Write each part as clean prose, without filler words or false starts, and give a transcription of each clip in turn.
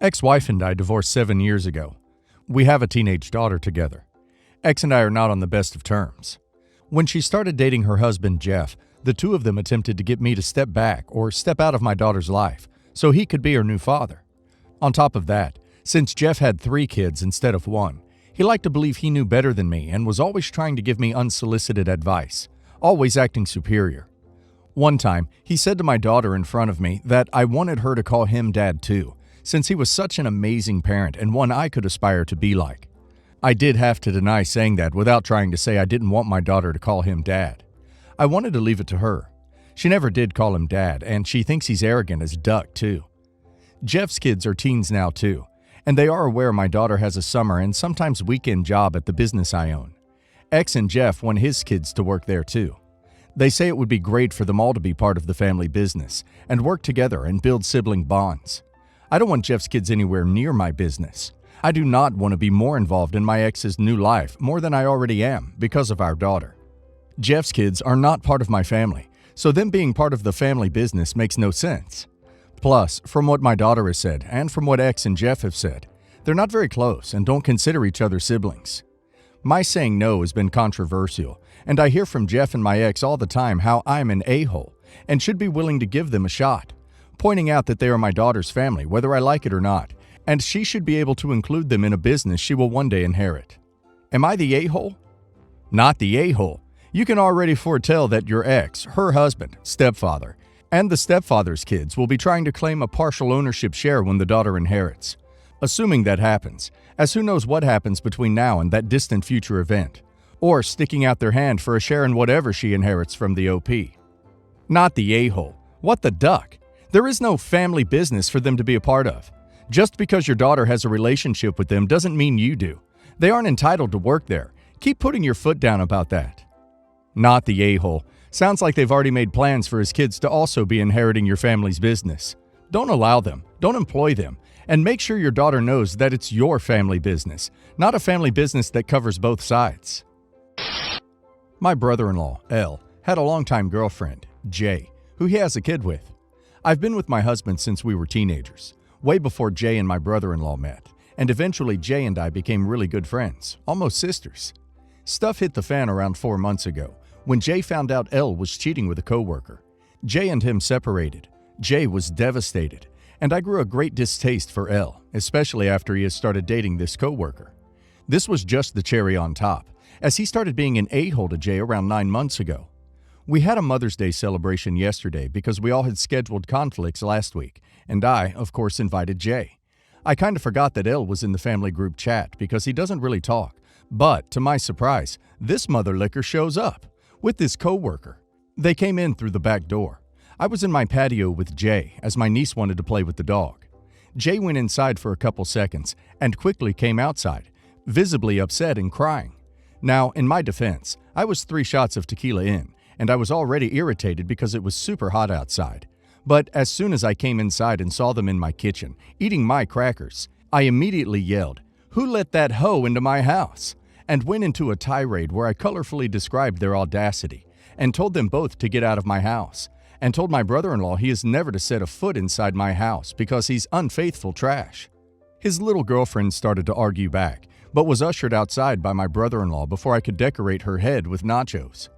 Ex-wife and I divorced 7 years ago. We have a teenage daughter together. Ex and I are not on the best of terms. When she started dating her husband, Jeff, the two of them attempted to get me to step back or step out of my daughter's life so he could be her new father. On top of that, since Jeff had 3 kids instead of 1, he liked to believe he knew better than me and was always trying to give me unsolicited advice, always acting superior. One time, he said to my daughter in front of me that I wanted her to call him Dad too, since he was such an amazing parent and one I could aspire to be like. I did have to deny saying that without trying to say I didn't want my daughter to call him Dad. I wanted to leave it to her. She never did call him Dad, and she thinks he's arrogant as duck too. Jeff's kids are teens now too, and they are aware my daughter has a summer and sometimes weekend job at the business I own. Ex and Jeff want his kids to work there too. They say it would be great for them all to be part of the family business and work together and build sibling bonds. I don't want Jeff's kids anywhere near my business. I do not want to be more involved in my ex's new life more than I already am because of our daughter. Jeff's kids are not part of my family, so them being part of the family business makes no sense. Plus, from what my daughter has said and from what Ex and Jeff have said, they're not very close and don't consider each other siblings. My saying no has been controversial, and I hear from Jeff and my ex all the time how I'm an a-hole and should be willing to give them a shot, pointing out that they are my daughter's family whether I like it or not, and she should be able to include them in a business she will one day inherit. Am I the a-hole? Not the a-hole. You can already foretell that your ex, her husband, stepfather, and the stepfather's kids will be trying to claim a partial ownership share when the daughter inherits. Assuming that happens, as who knows what happens between now and that distant future event, or sticking out their hand for a share in whatever she inherits from the OP. Not the a-hole. What the duck? There is no family business for them to be a part of. Just because your daughter has a relationship with them doesn't mean you do. They aren't entitled to work there. Keep putting your foot down about that. Not the a-hole. Sounds like they've already made plans for his kids to also be inheriting your family's business. Don't allow them. Don't employ them. And make sure your daughter knows that it's your family business, not a family business that covers both sides. My brother-in-law, L, had a longtime girlfriend, J, who he has a kid with. I've been with my husband since we were teenagers, way before J and my brother-in-law met, and eventually J and I became really good friends, almost sisters. Stuff hit the fan around 4 months ago, when J found out L was cheating with a coworker. J and him separated. J was devastated, and I grew a great distaste for L, especially after he had started dating this coworker. This was just the cherry on top, as he started being an a-hole to J around 9 months ago. We had a Mother's Day celebration yesterday because we all had scheduled conflicts last week, and I, of course, invited J. I kind of forgot that L was in the family group chat because he doesn't really talk, but to my surprise, this mother licker shows up with this coworker. They came in through the back door. I was in my patio with Jay as my niece wanted to play with the dog. Jay went inside for a couple seconds and quickly came outside, visibly upset and crying. Now, in my defense, I was 3 shots of tequila in, and I was already irritated because it was super hot outside. But as soon as I came inside and saw them in my kitchen, eating my crackers, I immediately yelled, "Who let that hoe into my house?" and went into a tirade where I colorfully described their audacity and told them both to get out of my house, and told my brother-in-law he is never to set a foot inside my house because he's unfaithful trash. His little girlfriend started to argue back, but was ushered outside by my brother-in-law before I could decorate her head with nachos.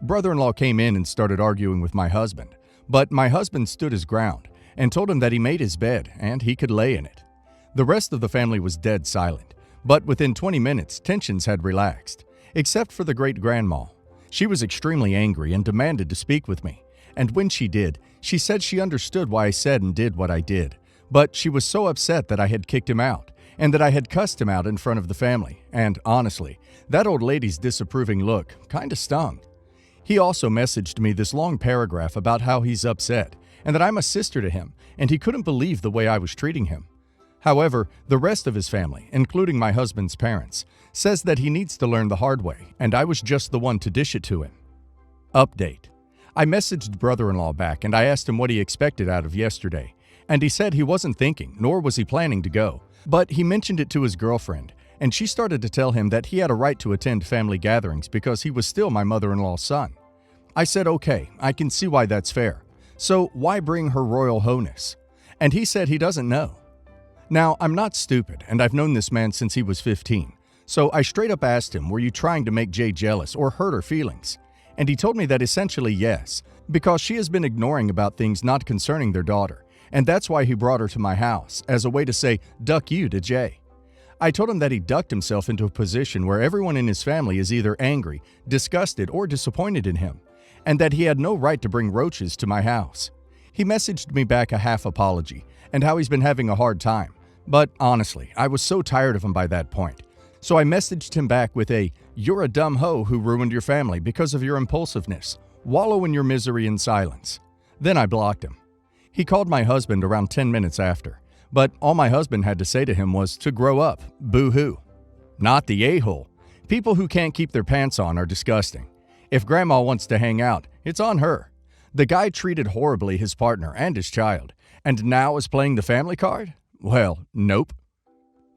Brother-in-law came in and started arguing with my husband, but my husband stood his ground and told him that he made his bed and he could lay in it. The rest of the family was dead silent, but within 20 minutes, tensions had relaxed, except for the great-grandma. She was extremely angry and demanded to speak with me. And when she did, she said she understood why I said and did what I did, but she was so upset that I had kicked him out, and that I had cussed him out in front of the family, and honestly, that old lady's disapproving look kinda stung. He also messaged me this long paragraph about how he's upset, and that I'm a sister to him, and he couldn't believe the way I was treating him. However, the rest of his family, including my husband's parents, says that he needs to learn the hard way, and I was just the one to dish it to him. Update. I messaged brother-in-law back and I asked him what he expected out of yesterday, and he said he wasn't thinking, nor was he planning to go, but he mentioned it to his girlfriend, and she started to tell him that he had a right to attend family gatherings because he was still my mother-in-law's son. I said, okay, I can see why that's fair. So why bring her royal highness? And he said he doesn't know. Now, I'm not stupid, and I've known this man since he was 15. So I straight up asked him, were you trying to make Jay jealous or hurt her feelings? And he told me that essentially yes, because she has been ignoring about things not concerning their daughter, and that's why he brought her to my house, as a way to say, duck you to Jay. I told him that he ducked himself into a position where everyone in his family is either angry, disgusted, or disappointed in him, and that he had no right to bring roaches to my house. He messaged me back a half apology, and how he's been having a hard time. But honestly, I was so tired of him by that point. So I messaged him back with a, "You're a dumb hoe who ruined your family because of your impulsiveness. Wallow in your misery in silence." Then I blocked him. He called my husband around 10 minutes after, but all my husband had to say to him was to grow up, boo-hoo. Not the a-hole. People who can't keep their pants on are disgusting. If grandma wants to hang out, it's on her. The guy treated horribly his partner and his child, and now is playing the family card? Well, nope.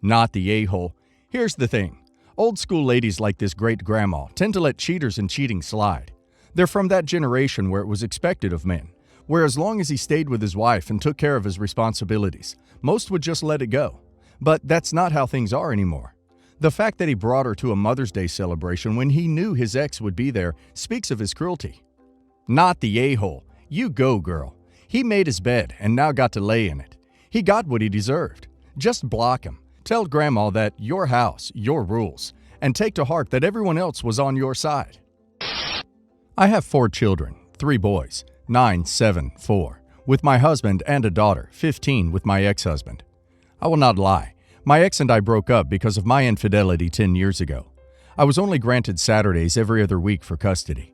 Not the a-hole. Here's the thing. Old school ladies like this great grandma tend to let cheaters and cheating slide. They're from that generation where it was expected of men, where as long as he stayed with his wife and took care of his responsibilities, most would just let it go. But that's not how things are anymore. The fact that he brought her to a Mother's Day celebration when he knew his ex would be there speaks of his cruelty. Not the a-hole. You go, girl. He made his bed and now got to lay in it. He got what he deserved. Just block him. Tell grandma that your house, your rules, and take to heart that everyone else was on your side. I have 4 children, 3 boys, 9, 7, 4, with my husband and a daughter, 15, with my ex-husband. I will not lie. My ex and I broke up because of my infidelity 10 years ago. I was only granted Saturdays every other week for custody.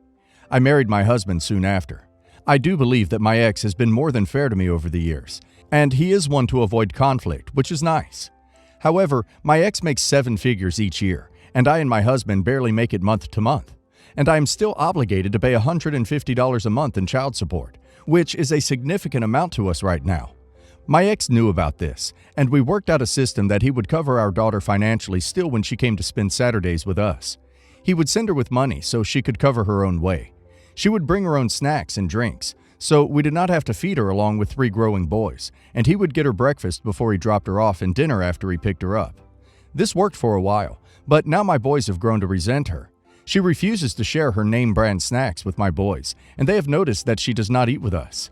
I married my husband soon after. I do believe that my ex has been more than fair to me over the years, and he is one to avoid conflict, which is nice. However, my ex makes 7 figures each year, and I and my husband barely make it month to month, and I am still obligated to pay $150 a month in child support, which is a significant amount to us right now. My ex knew about this, and we worked out a system that he would cover our daughter financially still when she came to spend Saturdays with us. He would send her with money so she could cover her own way. She would bring her own snacks and drinks, so we did not have to feed her along with 3 growing boys, and he would get her breakfast before he dropped her off and dinner after he picked her up. This worked for a while, but now my boys have grown to resent her. She refuses to share her name-brand snacks with my boys, and they have noticed that she does not eat with us.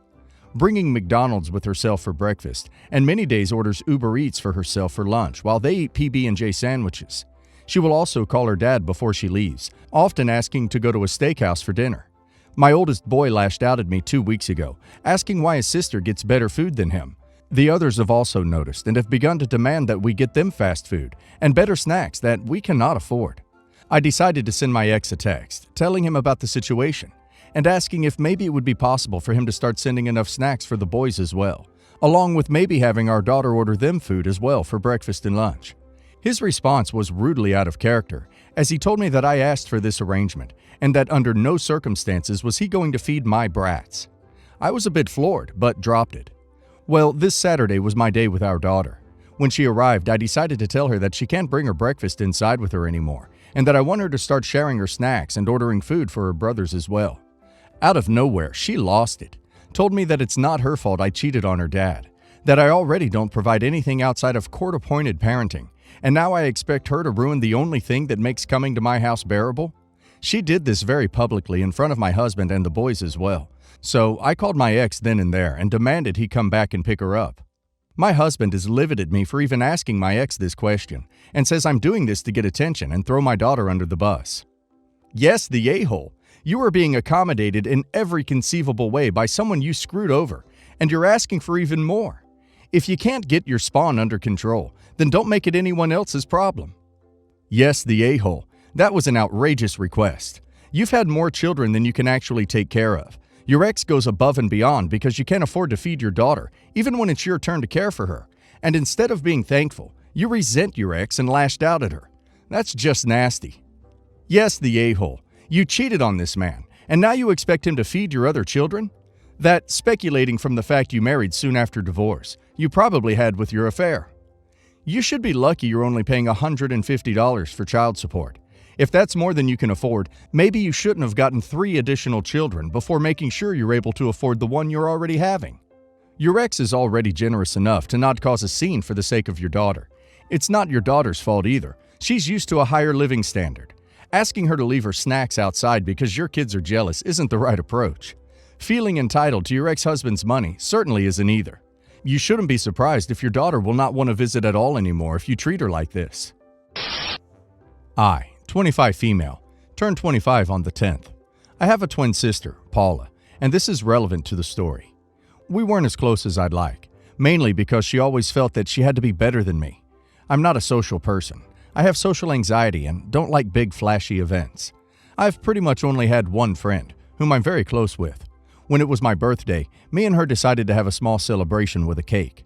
Bringing McDonald's with herself for breakfast, and many days orders Uber Eats for herself for lunch while they eat PB&J sandwiches. She will also call her dad before she leaves, often asking to go to a steakhouse for dinner. My oldest boy lashed out at me 2 weeks ago, asking why his sister gets better food than him. The others have also noticed and have begun to demand that we get them fast food and better snacks that we cannot afford. I decided to send my ex a text, telling him about the situation, and asking if maybe it would be possible for him to start sending enough snacks for the boys as well, along with maybe having our daughter order them food as well for breakfast and lunch. His response was rudely out of character, as he told me that I asked for this arrangement, and that under no circumstances was he going to feed my brats. I was a bit floored, but dropped it. Well, this Saturday was my day with our daughter. When she arrived, I decided to tell her that she can't bring her breakfast inside with her anymore, and that I want her to start sharing her snacks and ordering food for her brothers as well. Out of nowhere, she lost it, told me that it's not her fault I cheated on her dad, that I already don't provide anything outside of court-appointed parenting, and now I expect her to ruin the only thing that makes coming to my house bearable? She did this very publicly in front of my husband and the boys as well, so I called my ex then and there and demanded he come back and pick her up. My husband is livid at me for even asking my ex this question, and says I'm doing this to get attention and throw my daughter under the bus. Yes, the a-hole. You are being accommodated in every conceivable way by someone you screwed over, and you're asking for even more. If you can't get your spawn under control, then don't make it anyone else's problem. Yes, the a-hole. That was an outrageous request. You've had more children than you can actually take care of. Your ex goes above and beyond because you can't afford to feed your daughter, even when it's your turn to care for her. And instead of being thankful, you resent your ex and lashed out at her. That's just nasty. Yes, the a-hole. You cheated on this man, and now you expect him to feed your other children? That, speculating from the fact you married soon after divorce, you probably had with your affair. You should be lucky you're only paying $150 for child support. If that's more than you can afford, maybe you shouldn't have gotten 3 additional children before making sure you're able to afford the one you're already having. Your ex is already generous enough to not cause a scene for the sake of your daughter. It's not your daughter's fault either. She's used to a higher living standard. Asking her to leave her snacks outside because your kids are jealous isn't the right approach. Feeling entitled to your ex-husband's money certainly isn't either. You shouldn't be surprised if your daughter will not want to visit at all anymore if you treat her like this. I, 25 female, turned 25 on the 10th. I have a twin sister, Paula, and this is relevant to the story. We weren't as close as I'd like, mainly because she always felt that she had to be better than me. I'm not a social person. I have social anxiety and don't like big flashy events. I've pretty much only had one friend, whom I'm very close with. When it was my birthday, me and her decided to have a small celebration with a cake.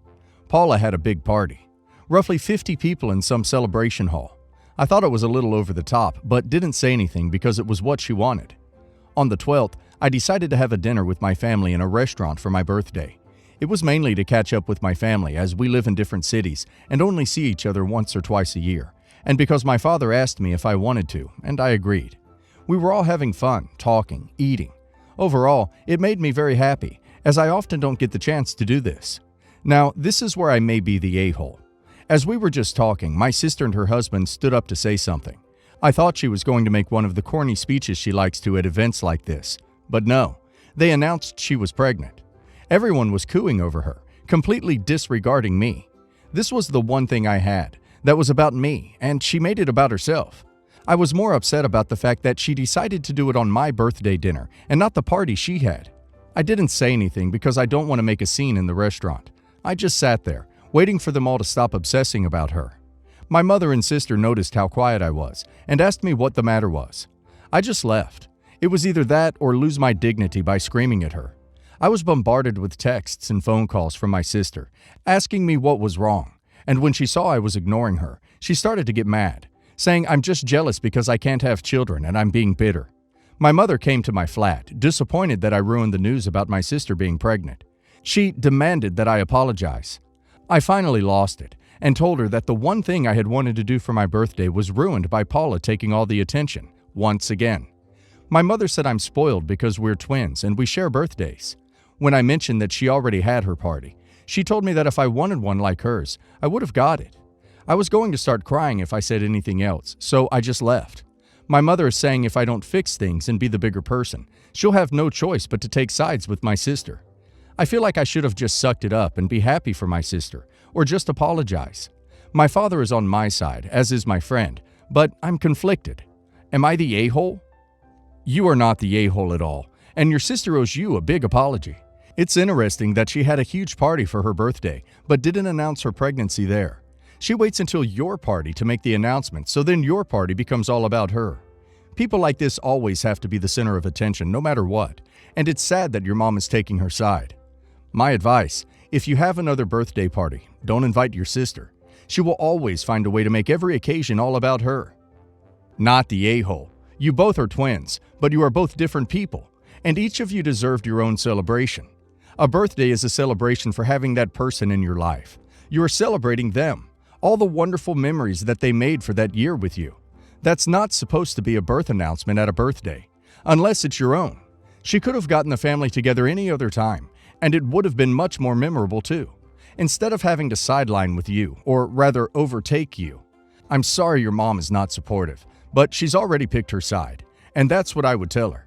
Paula had a big party. Roughly 50 people in some celebration hall. I thought it was a little over the top, but didn't say anything because it was what she wanted. On the 12th, I decided to have a dinner with my family in a restaurant for my birthday. It was mainly to catch up with my family as we live in different cities and only see each other once or twice a year, and because my father asked me if I wanted to, and I agreed. We were all having fun, talking, eating. Overall, it made me very happy, as I often don't get the chance to do this. Now, this is where I may be the a-hole. As we were just talking, my sister and her husband stood up to say something. I thought she was going to make one of the corny speeches she likes to at events like this. But no, they announced she was pregnant. Everyone was cooing over her, completely disregarding me. This was the one thing I had that was about me, and she made it about herself. I was more upset about the fact that she decided to do it on my birthday dinner and not the party she had. I didn't say anything because I don't want to make a scene in the restaurant. I just sat there, waiting for them all to stop obsessing about her. My mother and sister noticed how quiet I was and asked me what the matter was. I just left. It was either that or lose my dignity by screaming at her. I was bombarded with texts and phone calls from my sister, asking me what was wrong, and when she saw I was ignoring her, she started to get mad, saying I'm just jealous because I can't have children and I'm being bitter. My mother came to my flat, disappointed that I ruined the news about my sister being pregnant. She demanded that I apologize. I finally lost it and told her that the one thing I had wanted to do for my birthday was ruined by Paula taking all the attention, once again. My mother said I'm spoiled because we're twins and we share birthdays. When I mentioned that she already had her party, she told me that if I wanted one like hers, I would have got it. I was going to start crying if I said anything else, so I just left. My mother is saying if I don't fix things and be the bigger person, she'll have no choice but to take sides with my sister. I feel like I should have just sucked it up and be happy for my sister, or just apologize. My father is on my side, as is my friend, but I'm conflicted. Am I the a-hole? You are not the a-hole at all, and your sister owes you a big apology. It's interesting that she had a huge party for her birthday, but didn't announce her pregnancy there. She waits until your party to make the announcement, so then your party becomes all about her. People like this always have to be the center of attention, no matter what, and it's sad that your mom is taking her side. My advice, if you have another birthday party, don't invite your sister. She will always find a way to make every occasion all about her. Not the a-hole. You both are twins, but you are both different people, and each of you deserved your own celebration. A birthday is a celebration for having that person in your life. You are celebrating them, all the wonderful memories that they made for that year with you. That's not supposed to be a birth announcement at a birthday, unless it's your own. She could have gotten the family together any other time, and it would have been much more memorable too, instead of having to sideline with you, or rather overtake you. I'm sorry your mom is not supportive, but she's already picked her side, and that's what I would tell her.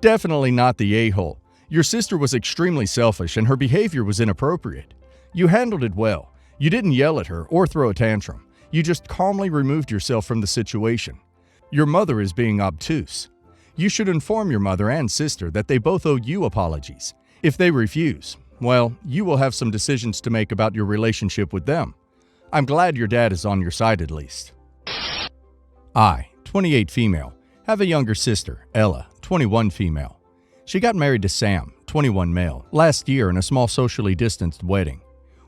Definitely not the a-hole. Your sister was extremely selfish and her behavior was inappropriate. You handled it well. You didn't yell at her or throw a tantrum. You just calmly removed yourself from the situation. Your mother is being obtuse. You should inform your mother and sister that they both owe you apologies. If they refuse, well, you will have some decisions to make about your relationship with them. I'm glad your dad is on your side at least. I, 28 female, have a younger sister, Ella, 21 female. She got married to Sam, 21 male, last year in a small socially distanced wedding.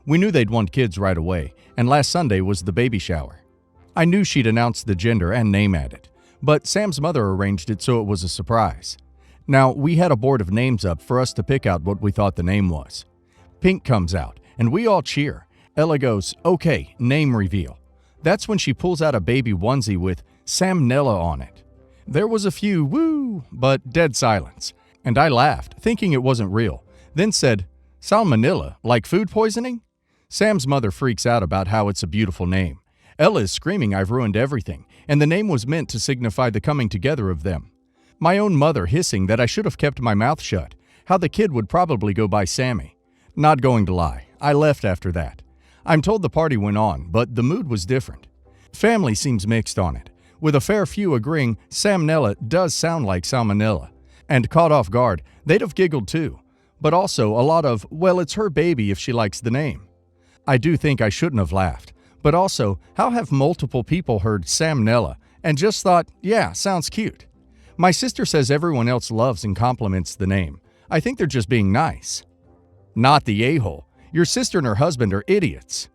We knew they'd want kids right away, and last Sunday was the baby shower. I knew she'd announced the gender and name at it, but Sam's mother arranged it so it was a surprise. Now, we had a board of names up for us to pick out what we thought the name was. Pink comes out, and we all cheer. Ella goes, "Okay, name reveal." That's when she pulls out a baby onesie with Samnella on it. There was a few woo, but dead silence, and I laughed, thinking it wasn't real, then said, Salmonella, like food poisoning? Sam's mother freaks out about how it's a beautiful name. Ella is screaming I've ruined everything, and the name was meant to signify the coming together of them. My own mother hissing that I should have kept my mouth shut, how the kid would probably go by Sammy. Not going to lie, I left after that. I'm told the party went on, but the mood was different. Family seems mixed on it, with a fair few agreeing Samnella does sound like salmonella. And caught off guard, they'd have giggled too. But also a lot of, well, it's her baby if she likes the name. I do think I shouldn't have laughed. But also, how have multiple people heard Samnella and just thought, yeah, sounds cute? My sister says everyone else loves and compliments the name. I think they're just being nice. Not the a-hole. Your sister and her husband are idiots.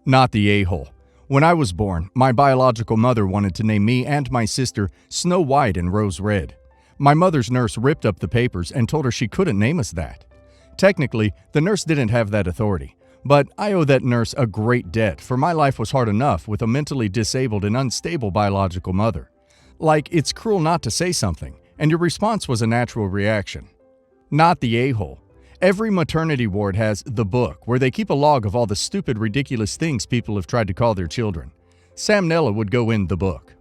Not the a-hole. When I was born, my biological mother wanted to name me and my sister Snow White and Rose Red. My mother's nurse ripped up the papers and told her she couldn't name us that. Technically, the nurse didn't have that authority. But I owe that nurse a great debt, for my life was hard enough with a mentally disabled and unstable biological mother. Like, it's cruel not to say something, and your response was a natural reaction. Not the a-hole. Every maternity ward has the book, where they keep a log of all the stupid, ridiculous things people have tried to call their children. Samnella would go in the book.